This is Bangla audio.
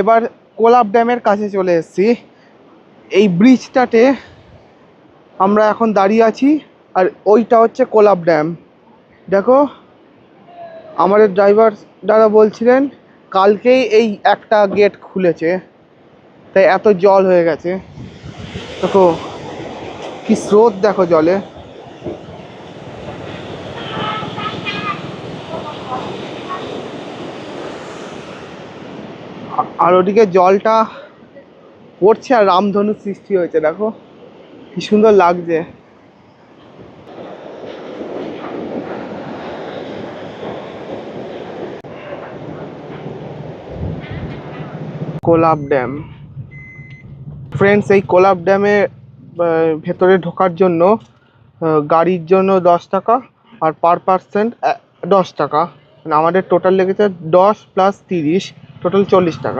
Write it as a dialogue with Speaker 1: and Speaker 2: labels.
Speaker 1: এবার কোলাব ড্যামের কাছে চলে এসেছি। এই ব্রিজটাতে আমরা এখন দাঁড়িয়ে আছি, আর ওইটা হচ্ছে কোলাব ড্যাম। দেখো, আমাদের ড্রাইভার দাদা বলছিলেন কালকেই এই একটা গেট খুলেছে, তাই এত জল হয়ে গেছে। দেখো কি স্রোত, দেখো জলে। আর ওদিকে জলটা পড়ছে আর রামধনু সৃষ্টি হয়েছে, দেখো কি সুন্দর লাগছে। কোলাব ড্যাম ফ্রেন্ডস, এই কোলাব ড্যামে ভেতরে ঢোকার জন্য গাড়ির জন্য 10 টাকা, আর পার পার্সেন্ট 10 টাকা। মানে আমাদের টোটাল লেগেছে 10 + 30, টোটাল 40 টাকা।